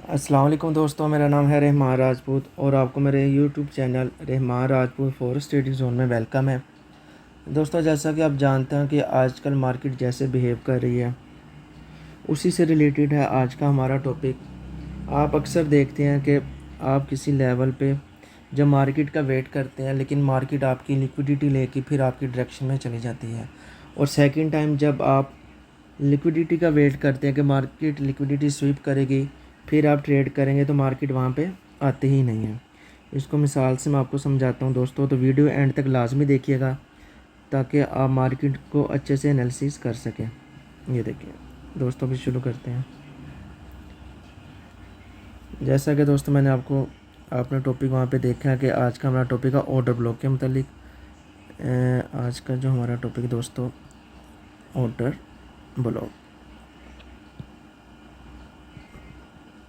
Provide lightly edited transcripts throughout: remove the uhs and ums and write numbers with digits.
अस्सलाम वालेकुम दोस्तों, मेरा नाम है रहमान राजपूत और आपको मेरे YouTube channel Rahman Rajput forest trading zone में वेलकम है। दोस्तों, जैसा कि आप जानते हैं कि आजकल मार्केट जैसे बिहेव कर रही है, उसी से रिलेटेड है आज का हमारा टॉपिक। आप अक्सर देखते हैं कि आप किसी लेवल पे जब मार्केट का वेट करते हैं, लेकिन मार्केट आपकी लिक्विडिटी लेके फिर आपकी डायरेक्शन में चली जाती है। और सेकंड टाइम जब आप लिक्विडिटी का वेट करते हैं कि मार्केट लिक्विडिटी स्वीप करेगी, फिर आप ट्रेड करेंगे, तो मार्केट वहाँ पे आती ही नहीं है। इसको मिसाल से मैं आपको समझाता हूँ दोस्तों, तो वीडियो एंड तक लाजमी देखिएगा ताकि आप मार्केट को अच्छे से एनालिसिस कर सकें। ये देखिए दोस्तों, भी शुरू करते हैं। जैसा कि दोस्तों मैंने आपने टॉपिक वहाँ पे देखा है कि आज का हमारा टॉपिक है ऑर्डर ब्लॉक के मतलब। आज का जो हमारा टॉपिक दोस्तों, ऑर्डर ब्लॉक।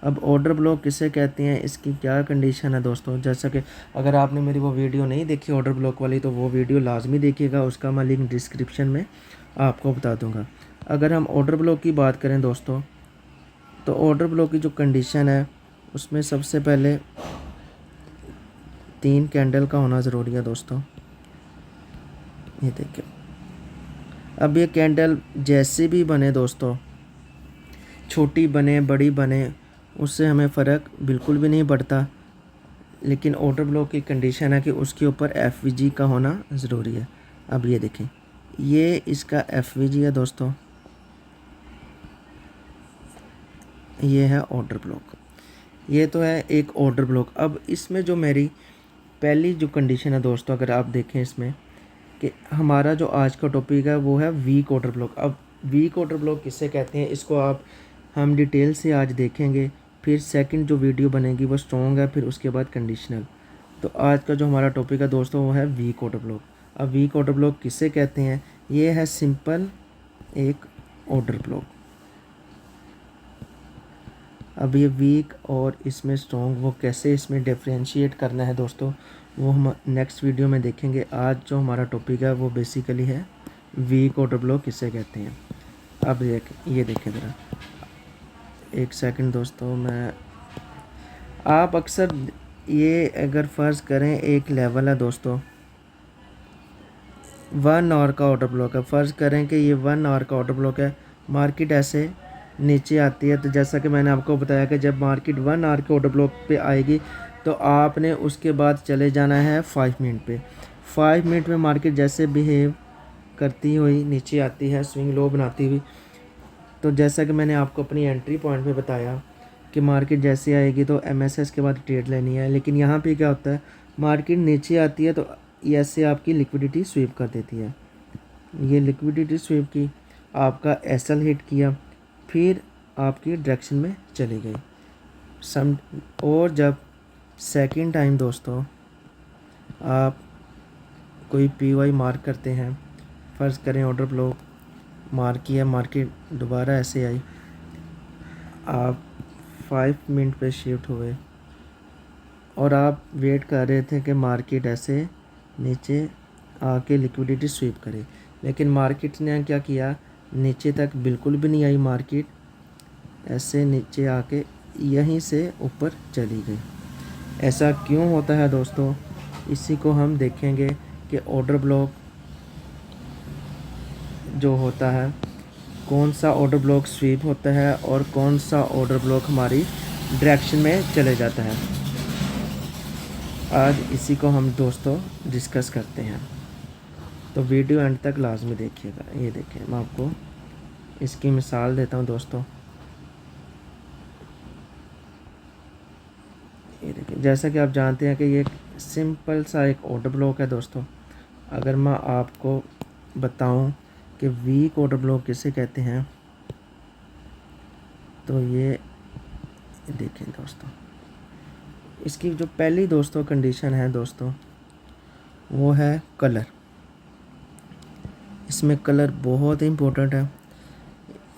अब ऑर्डर ब्लॉक किसे कहते हैं, इसकी क्या कंडीशन है दोस्तों। जैसा कि अगर आपने मेरी वो वीडियो नहीं देखी ऑर्डर ब्लॉक वाली, तो वो वीडियो लाजमी देखिएगा, उसका मैं लिंक डिस्क्रिप्शन में आपको बता दूंगा। अगर हम ऑर्डर ब्लॉक की बात करें दोस्तों, तो ऑर्डर ब्लॉक की जो कंडीशन है उसमें सबसे पहले 3 कैंडल का होना ज़रूरी है दोस्तों। ये देखिए, अब ये कैंडल जैसे भी बने दोस्तों, छोटी बने बड़ी बने, उससे हमें फ़र्क बिल्कुल भी नहीं पड़ता, लेकिन ऑर्डर ब्लॉक की कंडीशन है कि उसके ऊपर एफ का होना ज़रूरी है। अब ये देखें, ये इसका एफ है दोस्तों, ये है ऑर्डर ब्लॉक। ये तो है एक ऑर्डर ब्लॉक। अब इसमें जो मेरी पहली जो कंडीशन है दोस्तों, अगर आप देखें इसमें कि हमारा जो आज का टॉपिक है वो है वीक ऑर्डर ब्लॉक। अब वीक ऑर्डर ब्लॉक किससे कहते हैं, इसको हम डिटेल से आज देखेंगे। फिर सेकंड जो वीडियो बनेगी वो स्ट्रॉन्ग है, फिर उसके बाद कंडीशनल। तो आज का जो हमारा टॉपिक है दोस्तों वो है वीक ऑर्डर ब्लॉक। अब वीक ऑर्डर ब्लॉक किससे कहते हैं, ये है सिंपल एक ऑर्डर ब्लॉक। अब ये वीक और इसमें स्ट्रॉन्ग, वो कैसे इसमें डिफरेंशिएट करना है दोस्तों, वो हम नेक्स्ट वीडियो में देखेंगे। आज जो हमारा टॉपिक है वो बेसिकली है वीक ऑर्डर ब्लॉक किससे कहते हैं। अब ये देखें ज़रा, एक सेकंड दोस्तों। आप अक्सर ये अगर फ़र्ज़ करें एक लेवल है दोस्तों, 1 आवर का ऑर्डर ब्लॉक है। फ़र्ज़ करें कि ये 1 आवर का ऑर्डर ब्लॉक है, मार्केट ऐसे नीचे आती है। तो जैसा कि मैंने आपको बताया कि जब मार्केट 1 आवर के ऑर्डर ब्लॉक पे आएगी, तो आपने उसके बाद चले जाना है 5 मिनट पे। 5 मिनट में मार्केट जैसे बिहेव करती हुई नीचे आती है, स्विंग लो बनाती हुई, तो जैसा कि मैंने आपको अपनी एंट्री पॉइंट पे बताया कि मार्केट जैसे आएगी तो एमएसएस के बाद ट्रेड लेनी है। लेकिन यहाँ पे क्या होता है, मार्केट नीचे आती है तो ऐसे आपकी लिक्विडिटी स्वीप कर देती है। ये लिक्विडिटी स्वीप की, आपका एसएल हिट किया, फिर आपकी डायरेक्शन में चली गई और जब सेकंड टाइम दोस्तों आप कोई पीवाई मार्क करते हैं, फ़र्ज़ करें ऑर्डर ब्लॉक मार्क किया, मार्केट दोबारा ऐसे आई, आप 5 मिनट पे शिफ्ट हुए और आप वेट कर रहे थे कि मार्केट ऐसे नीचे आके लिक्विडिटी स्वीप करे, लेकिन मार्केट ने क्या किया, नीचे तक बिल्कुल भी नहीं आई, मार्केट ऐसे नीचे आके यहीं से ऊपर चली गई। ऐसा क्यों होता है दोस्तों, इसी को हम देखेंगे कि ऑर्डर ब्लॉक जो होता है, कौन सा ऑर्डर ब्लॉक स्वीप होता है और कौन सा ऑर्डर ब्लॉक हमारी डायरेक्शन में चले जाता है। आज इसी को हम दोस्तों डिस्कस करते हैं, तो वीडियो एंड तक लाजमी देखिएगा। ये देखिए, मैं आपको इसकी मिसाल देता हूँ दोस्तों। ये देखिए, जैसा कि आप जानते हैं कि ये सिंपल सा एक ऑर्डर ब्लॉक है दोस्तों। अगर मैं आपको बताऊं कि वीक ऑर्डर ब्लॉक किसे कहते हैं, तो ये देखें दोस्तों, इसकी जो पहली दोस्तों कंडीशन है दोस्तों, वो है कलर। इसमें कलर बहुत इम्पोर्टेंट है।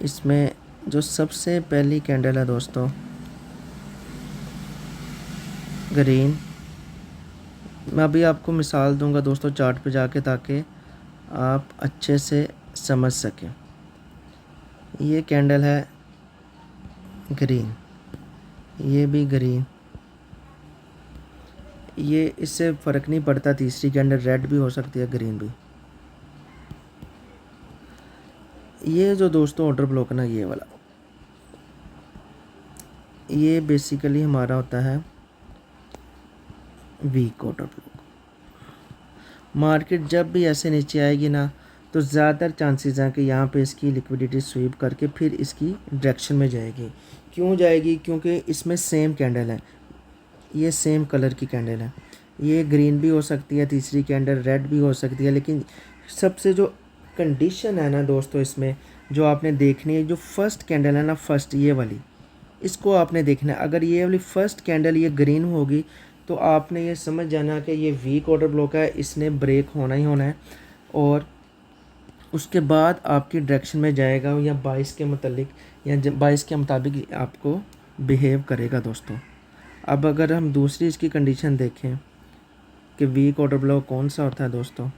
इसमें जो सबसे पहली कैंडल है दोस्तों, ग्रीन। मैं अभी आपको मिसाल दूंगा दोस्तों चार्ट पे जाके, ताकि आप अच्छे से समझ सकें। ये कैंडल है ग्रीन, ये भी ग्रीन, ये इससे फ़र्क नहीं पड़ता, तीसरी कैंडल रेड भी हो सकती है, ग्रीन भी। ये जो दोस्तों ऑर्डर ब्लॉक ना, ये वाला, ये बेसिकली हमारा होता है वीक ऑर्डर ब्लॉक। मार्केट जब भी ऐसे नीचे आएगी ना, तो ज़्यादातर चांसेस हैं कि यहाँ पे इसकी लिक्विडिटी स्वीप करके फिर इसकी डायरेक्शन में जाएगी। क्यों जाएगी? क्योंकि इसमें सेम कैंडल है, ये सेम कलर की कैंडल है, ये ग्रीन भी हो सकती है, तीसरी कैंडल रेड भी हो सकती है, लेकिन सबसे जो कंडीशन है ना दोस्तों इसमें जो आपने देखनी है, जो फर्स्ट कैंडल है ना, फर्स्ट ये वाली, इसको आपने देखना है। अगर ये वाली फर्स्ट कैंडल ये ग्रीन होगी तो आपने ये समझ जाना कि ये वीक ऑर्डर ब्लॉक है, इसने ब्रेक होना ही होना है, और उसके बाद आपकी डायरेक्शन में जाएगा या 22 के मतलब या 22 के मुताबिक आपको बिहेव करेगा दोस्तों। अब अगर हम दूसरी इसकी कंडीशन देखें कि वीक ऑर्डर ब्लॉक कौन सा होता है दोस्तों,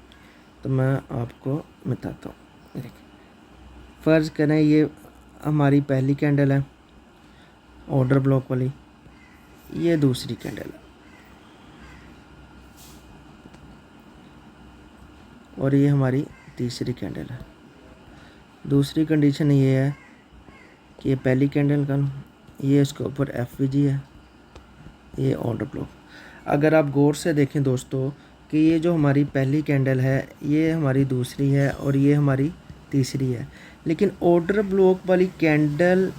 तो मैं आपको बताता हूँ। देखिए, फ़र्ज़ करें ये हमारी पहली कैंडल है ऑर्डर ब्लॉक वाली, ये दूसरी कैंडल है, और ये हमारी तीसरी कैंडल है। दूसरी कंडीशन ये है कि ये पहली कैंडल का, ये इसके ऊपर एफवीजी है, ये ऑर्डर ब्लॉक। अगर आप गौर से देखें दोस्तों कि ये जो हमारी पहली कैंडल है, ये हमारी दूसरी है, और ये हमारी तीसरी है, लेकिन ऑर्डर ब्लॉक वाली कैंडल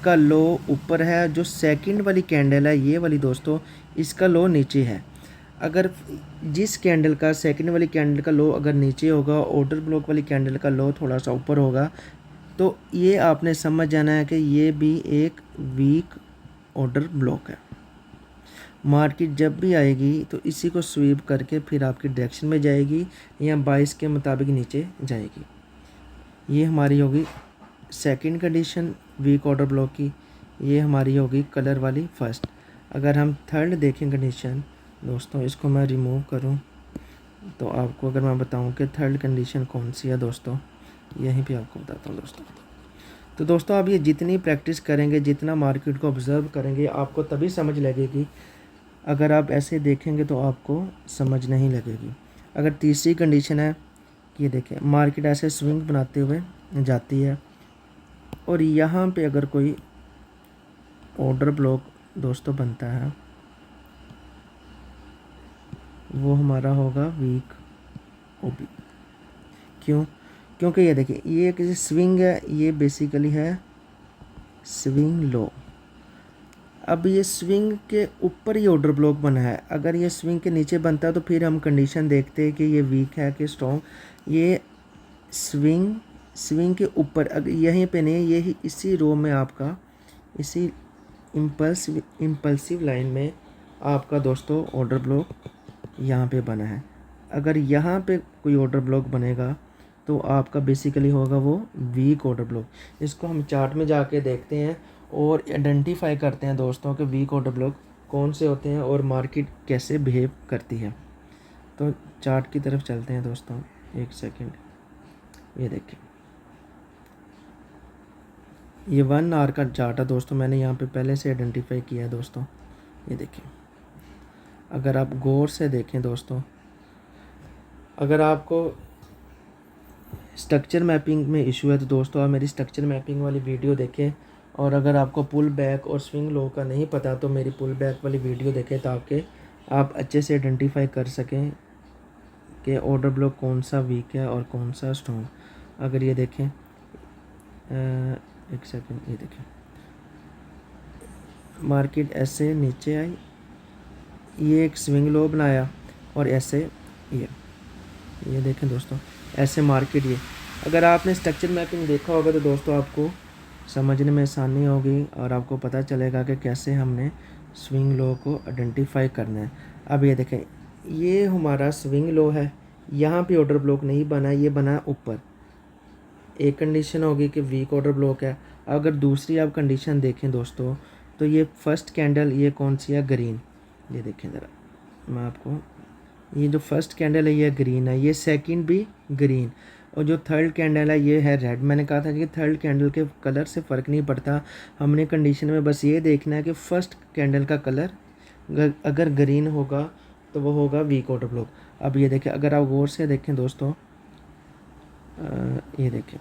का लो ऊपर है, जो सेकंड वाली कैंडल है ये वाली दोस्तों, इसका लो नीचे है। अगर जिस कैंडल का सेकंड वाली कैंडल का लो अगर नीचे होगा, ऑर्डर ब्लॉक वाली कैंडल का लो थोड़ा सा ऊपर होगा, तो ये आपने समझ जाना है कि ये भी एक वीक ऑर्डर ब्लॉक है। मार्केट जब भी आएगी तो इसी को स्वीप करके फिर आपकी डायरेक्शन में जाएगी या 22 के मुताबिक नीचे जाएगी। ये हमारी होगी second condition weak order block की, ये हमारी होगी कलर वाली फर्स्ट। अगर हम थर्ड देखें कंडीशन दोस्तों, इसको मैं रिमूव करूं तो आपको अगर मैं बताऊं कि थर्ड कंडीशन कौन सी है दोस्तों, यहीं पे आपको बताता हूं दोस्तों। तो दोस्तों आप ये जितनी प्रैक्टिस करेंगे, जितना मार्केट को ऑब्ज़र्व करेंगे, आपको तभी समझ लगेगी। अगर आप ऐसे देखेंगे तो आपको समझ नहीं लगेगी। अगर तीसरी कंडीशन है कि ये देखें, मार्केट ऐसे स्विंग बनाते हुए जाती है, और यहाँ पे अगर कोई ऑर्डर ब्लॉक दोस्तों बनता है, वो हमारा होगा वीक ओबी। क्यों? क्योंकि ये देखिए, ये किसी स्विंग है, ये बेसिकली है स्विंग लो। अब ये स्विंग के ऊपर ही ऑर्डर ब्लॉक बना है, अगर ये स्विंग के नीचे बनता है तो फिर हम कंडीशन देखते हैं कि ये वीक है कि स्ट्रॉन्ग। ये स्विंग के ऊपर, अगर यहीं पे नहीं, यही इसी रो में आपका, इसी इम्पल्सिव लाइन में आपका दोस्तों ऑर्डर ब्लॉक यहाँ पे बना है। अगर यहाँ पे कोई ऑर्डर ब्लॉक बनेगा तो आपका बेसिकली होगा वो वीक ऑर्डर ब्लॉक। इसको हम चार्ट में जाके देखते हैं और आइडेंटिफाई करते हैं दोस्तों कि वीक ऑर्डर ब्लॉक कौन से होते हैं और मार्केट कैसे बिहेव करती है। तो चार्ट की तरफ चलते हैं दोस्तों, एक सेकंड। ये देखिए, ये 1 आवर का चार्ट है दोस्तों, मैंने यहाँ पे पहले से आइडेंटिफाई किया है दोस्तों। ये देखिए, अगर आप गौर से देखें दोस्तों, अगर आपको स्ट्रक्चर मैपिंग में इशू है तो दोस्तों आप मेरी स्ट्रक्चर मैपिंग वाली वीडियो देखें, और अगर आपको पुल बैक और स्विंग लो का नहीं पता तो मेरी पुल बैक वाली वीडियो देखें, ताकि आप अच्छे से आइडेंटिफाई कर सकें कि ऑर्डर ब्लॉक कौन सा वीक है और कौन सा स्ट्रॉन्ग। अगर ये देखें, एक सेकंड, ये देखें, मार्केट ऐसे नीचे आई, ये एक स्विंग लो बनाया, और ऐसे ये देखें दोस्तों, ऐसे मार्केट, ये अगर आपने स्ट्रक्चर मैपिंग देखा होगा तो दोस्तों आपको समझने में आसानी होगी और आपको पता चलेगा कि कैसे हमने स्विंग लो को आइडेंटिफाई करना है। अब ये देखें, ये हमारा स्विंग लो है, यहाँ पे ऑर्डर ब्लॉक नहीं बना, ये बना है ऊपर। एक कंडीशन होगी कि वीक ऑर्डर ब्लॉक है। अगर दूसरी आप कंडीशन देखें दोस्तों, तो ये फर्स्ट कैंडल ये कौन सी है, ग्रीन। ये देखें ज़रा, मैं आपको, ये जो फर्स्ट कैंडल है ये ग्रीन है, ये सेकंड भी ग्रीन। और जो थर्ड कैंडल है ये है रेड। मैंने कहा था कि थर्ड कैंडल के कलर से फ़र्क नहीं पड़ता, हमने कंडीशन में बस ये देखना है कि फ़र्स्ट कैंडल का कलर अगर ग्रीन होगा तो वो होगा वीक ऑर्डर ब्लॉक। अब ये देखें, अगर आप गौर से देखें दोस्तों, ये देखें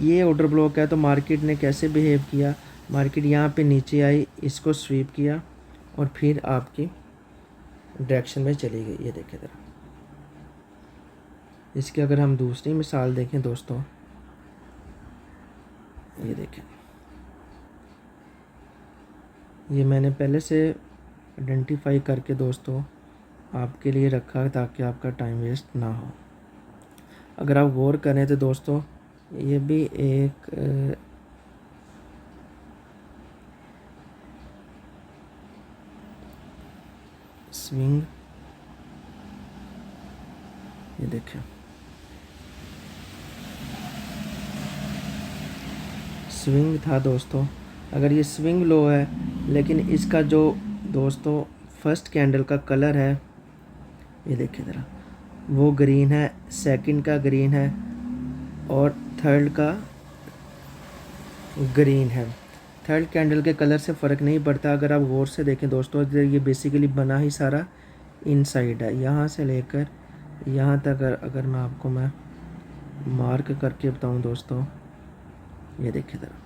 ये ऑर्डर ब्लॉक है, तो मार्केट ने कैसे बिहेव किया, मार्केट यहाँ पे नीचे आई, इसको स्वीप किया और फिर आपकी डायरेक्शन में चली गई। ये देखें ज़रा, इसकी अगर हम दूसरी मिसाल देखें दोस्तों, ये देखें, ये मैंने पहले से आइडेंटिफाई करके दोस्तों आपके लिए रखा ताकि आपका टाइम वेस्ट ना हो। अगर आप गौर करें तो दोस्तों ये भी एक स्विंग, ये देखें स्विंग था दोस्तों। अगर ये स्विंग लो है, लेकिन इसका जो दोस्तों फर्स्ट कैंडल का कलर है, ये देखिए ज़रा, वो ग्रीन है, सेकंड का ग्रीन है और थर्ड का ग्रीन है। थर्ड कैंडल के कलर से फ़र्क नहीं पड़ता। अगर आप गौर से देखें दोस्तों, ये बेसिकली बना ही सारा इनसाइड है, यहाँ से लेकर यहाँ तक। अगर मैं मार्क करके बताऊँ दोस्तों, ये देखिए ज़रा,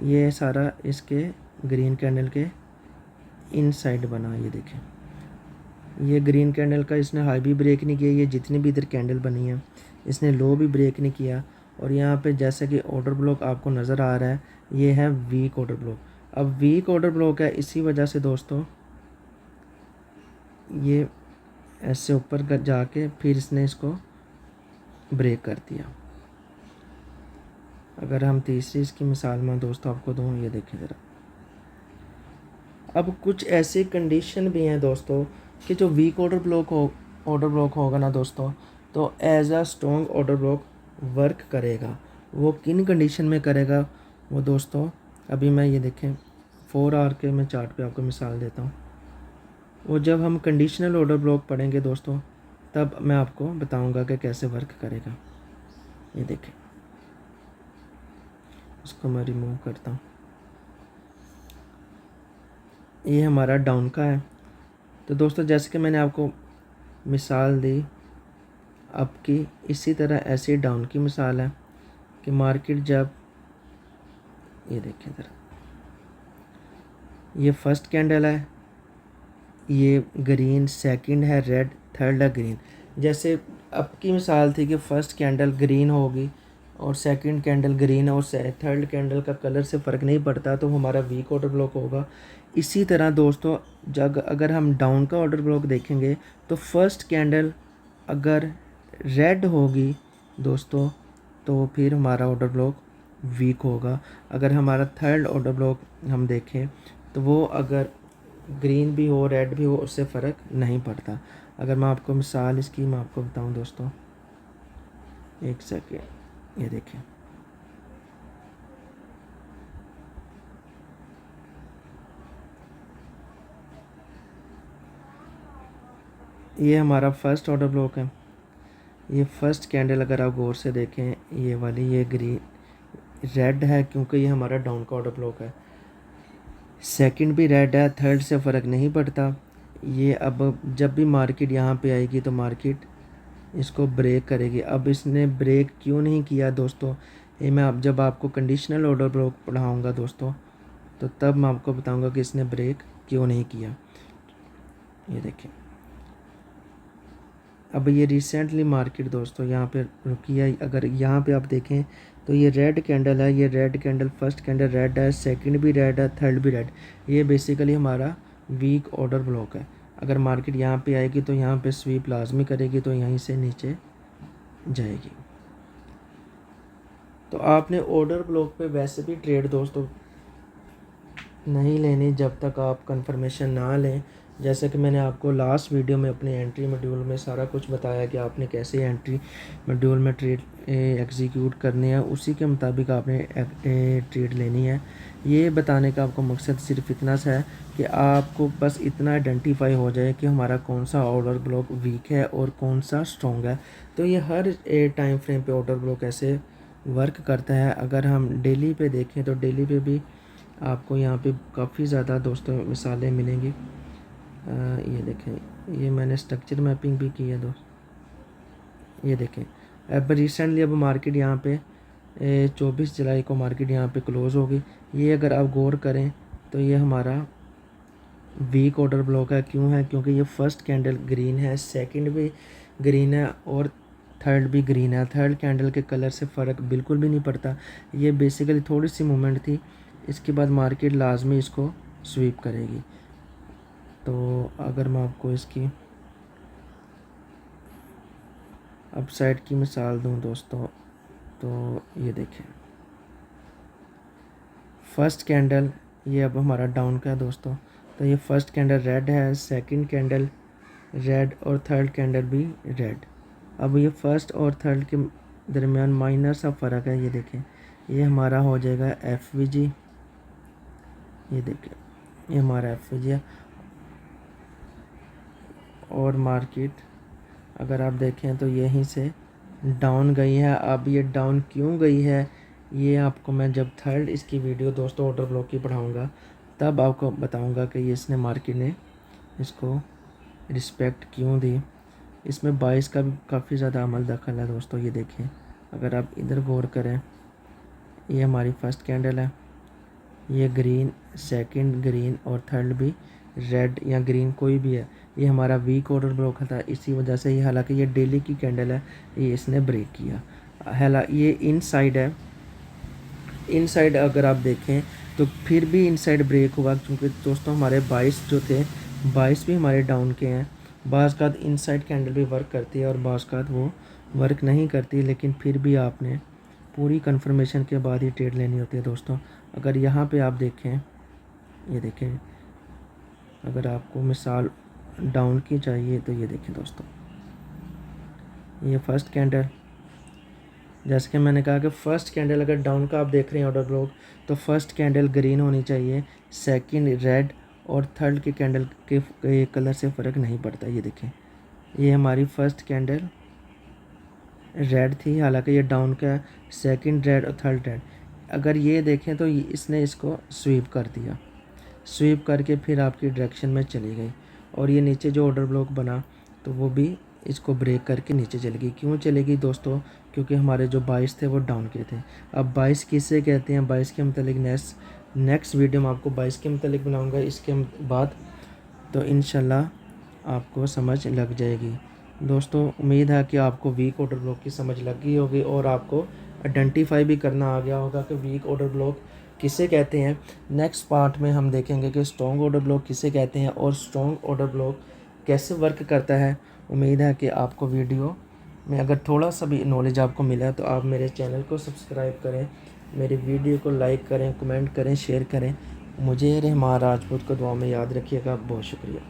ये सारा इसके ग्रीन कैंडल के इनसाइड बना। ये देखें, ये ग्रीन कैंडल का इसने हाई भी ब्रेक नहीं किया, ये जितनी भी इधर कैंडल बनी है इसने लो भी ब्रेक नहीं किया। और यहाँ पे जैसे कि ऑर्डर ब्लॉक आपको नज़र आ रहा है, ये है वीक ऑर्डर ब्लॉक। अब वीक ऑर्डर ब्लॉक है, इसी वजह से दोस्तों ये ऐसे ऊपर जाके फिर इसने इसको ब्रेक कर दिया। अगर हम तीसरी इसकी मिसाल में दोस्तों आपको दूँ, ये देखें ज़रा, अब कुछ ऐसी कंडीशन भी हैं दोस्तों कि जो वीक ऑर्डर ब्लॉक होगा ना दोस्तों, तो as a strong order block work करेगा। वो किन कंडीशन में करेगा वो दोस्तों, अभी मैं ये देखें 4 आवर के मैं चार्ट पे आपको मिसाल देता हूँ। वो जब हम कंडीशनल ऑर्डर ब्लॉक पढ़ेंगे दोस्तों, तब मैं आपको बताऊंगा कि कैसे वर्क करेगा। ये देखें, उसको मैं रिमूव करता हूँ। ये हमारा डाउन का है। तो दोस्तों जैसे कि मैंने आपको मिसाल दी अप की, इसी तरह ऐसे डाउन की मिसाल है कि मार्केट जब, ये देखें ज़रा, ये फर्स्ट कैंडल है, ये ग्रीन, सेकंड है रेड, थर्ड है ग्रीन। जैसे अप की मिसाल थी कि फर्स्ट कैंडल ग्रीन होगी और सेकंड कैंडल ग्रीन और थर्ड कैंडल का कलर से फ़र्क नहीं पड़ता, तो हमारा वीक ऑर्डर ब्लॉक होगा। इसी तरह दोस्तों जब अगर हम डाउन का ऑर्डर ब्लॉक देखेंगे तो फर्स्ट कैंडल अगर रेड होगी दोस्तों, तो फिर हमारा ऑर्डर ब्लॉक वीक होगा। अगर हमारा थर्ड ऑर्डर ब्लॉक हम देखें तो वो अगर ग्रीन भी हो रेड भी हो, उससे फ़र्क नहीं पड़ता। अगर मैं आपको मिसाल इसकी मैं आपको बताऊं दोस्तों, एक सेकेंड, ये देखें, ये हमारा फर्स्ट ऑर्डर ब्लॉक है। ये फर्स्ट कैंडल अगर आप गौर से देखें, ये वाली, ये ग्रीन रेड है क्योंकि ये हमारा डाउन का ऑर्डर ब्लॉक है। सेकंड भी रेड है, थर्ड से फ़र्क नहीं पड़ता। ये अब जब भी मार्केट यहाँ पे आएगी तो मार्केट इसको ब्रेक करेगी। अब इसने ब्रेक क्यों नहीं किया दोस्तों, ये मैं अब जब आपको कंडीशनल ऑर्डर ब्लॉक पढ़ाऊँगा दोस्तों, तो तब मैं आपको बताऊँगा कि इसने ब्रेक क्यों नहीं किया। ये देखें, अब ये रिसेंटली मार्केट दोस्तों यहाँ पे रुकी है। अगर यहाँ पे आप देखें तो ये रेड कैंडल है, ये red candle first candle red है, सेकंड भी रेड है, थर्ड भी रेड। ये बेसिकली हमारा वीक ऑर्डर ब्लॉक है। अगर मार्केट यहाँ पे आएगी तो यहाँ पे स्वीप लाजमी करेगी, तो यहीं से नीचे जाएगी। तो आपने ऑर्डर ब्लॉक पे वैसे भी ट्रेड दोस्तों नहीं लेनी जब तक आप कंफर्मेशन ना लें जैसे कि मैंने आपको लास्ट वीडियो में अपने एंट्री मॉड्यूल में सारा कुछ बताया कि आपने कैसे एंट्री मॉड्यूल में ट्रेड एग्जीक्यूट करनी है, उसी के मुताबिक आपने ट्रेड लेनी है। ये बताने का आपको मकसद सिर्फ इतना सा है कि आपको बस इतना आइडेंटिफाई हो जाए कि हमारा कौन सा ऑर्डर ब्लॉक वीक है और कौन सा स्ट्रॉन्ग है। तो ये हर टाइम फ्रेम पे ऑर्डर ब्लॉक ऐसे वर्क करता है। अगर हम डेली पे देखें तो डेली पे भी आपको यहाँ पे काफ़ी ज़्यादा दोस्तों मिसालें मिलेंगी। ये देखें, ये मैंने स्ट्रक्चर मैपिंग भी की है दोस्त। ये देखें, अब रिसेंटली अब मार्केट यहाँ पे 24 जुलाई को मार्केट यहाँ पे क्लोज़ होगी। ये अगर आप गौर करें तो ये हमारा वीक ऑर्डर ब्लॉक है। क्यों है? क्योंकि ये फर्स्ट कैंडल ग्रीन है, सेकंड भी ग्रीन है और थर्ड भी ग्रीन है। थर्ड कैंडल के कलर से फ़र्क बिल्कुल भी नहीं पड़ता। ये बेसिकली थोड़ी सी मूवमेंट थी, इसके बाद मार्केट लाजमी इसको स्वीप करेगी। तो अगर मैं आपको इसकी अपसाइड की मिसाल दूं दोस्तों, तो ये देखें, फर्स्ट कैंडल ये अब हमारा डाउन का है दोस्तों। तो ये फर्स्ट कैंडल रेड है, सेकंड कैंडल रेड और थर्ड कैंडल भी रेड। अब ये फर्स्ट और थर्ड के दरमियान माइनर सा फ़र्क है। ये देखें, ये हमारा हो जाएगा एफवीजी। ये देखें, ये हमारा एफवीजी है। और मार्केट अगर आप देखें तो यहीं से डाउन गई है। अब ये डाउन क्यों गई है, ये आपको मैं जब थर्ड इसकी वीडियो दोस्तों ऑर्डर ब्लॉक की पढ़ाऊँगा तब आपको बताऊँगा कि ये इसने मार्केट ने इसको रिस्पेक्ट क्यों दी। इसमें 22 का भी काफ़ी ज़्यादा अमल दखल है दोस्तों। ये देखें, अगर आप इधर गौर करें, ये हमारी फर्स्ट कैंडल है, ये ग्रीन, सेकंड ग्रीन और थर्ड भी रेड या ग्रीन कोई भी है। ये हमारा वीक ऑर्डर ब्लॉक था, इसी वजह से ये, हालांकि ये डेली की कैंडल है, ये इसने ब्रेक किया। हालांकि ये इनसाइड है, इनसाइड अगर आप देखें तो फिर भी इनसाइड ब्रेक हुआ, क्योंकि दोस्तों हमारे 22 जो थे 22 भी हमारे डाउन के हैं। बाज़ का इनसाइड कैंडल भी वर्क करती है और बाज़ का वो वर्क नहीं करती, लेकिन फिर भी आपने पूरी कंफर्मेशन के बाद ही ट्रेड लेनी होती है दोस्तों। अगर यहाँ पे आप देखें, ये देखें, अगर आपको मिसाल डाउन की चाहिए तो ये देखें दोस्तों, ये फर्स्ट कैंडल, जैसे कि मैंने कहा कि फ़र्स्ट कैंडल अगर डाउन का आप देख रहे हैं ऑर्डर ब्लॉक, तो फर्स्ट कैंडल ग्रीन होनी चाहिए, सेकंड रेड और थर्ड के कैंडल के कलर से फ़र्क नहीं पड़ता। ये देखें, ये हमारी फ़र्स्ट कैंडल रेड थी, हालांकि ये डाउन का, सेकंड रेड और थर्ड रेड। अगर ये देखें तो इसने इसको स्वीप कर दिया, स्वीप करके फिर आपकी डायरेक्शन में चली गई और ये नीचे जो ऑर्डर ब्लॉक बना तो वो भी इसको ब्रेक करके नीचे चलेगी। क्यों चलेगी दोस्तों? क्योंकि हमारे जो 22 थे वो डाउन के थे। अब 22 किससे कहते हैं, 22 के मतलब नेक्स्ट वीडियो में आपको 22 के मतलब बनाऊंगा इसके बाद, तो इंशाल्लाह आपको समझ लग जाएगी। दोस्तों उम्मीद है कि आपको वीक ऑर्डर ब्लॉक की समझ लग गई होगी और आपको आइडेंटिफाई भी करना आ गया होगा कि वीक ऑर्डर ब्लॉक किसे कहते हैं। नेक्स्ट पार्ट में हम देखेंगे कि स्ट्रॉन्ग ऑर्डर ब्लॉक किसे कहते हैं और स्ट्रॉन्ग ऑर्डर ब्लॉक कैसे वर्क करता है। उम्मीद है कि आपको वीडियो में अगर थोड़ा सा भी नॉलेज आपको मिला तो आप मेरे चैनल को सब्सक्राइब करें, मेरी वीडियो को लाइक करें, कमेंट करें, शेयर करें। मुझे रहमान राजपूत को दुआ में याद रखिएगा। बहुत शुक्रिया।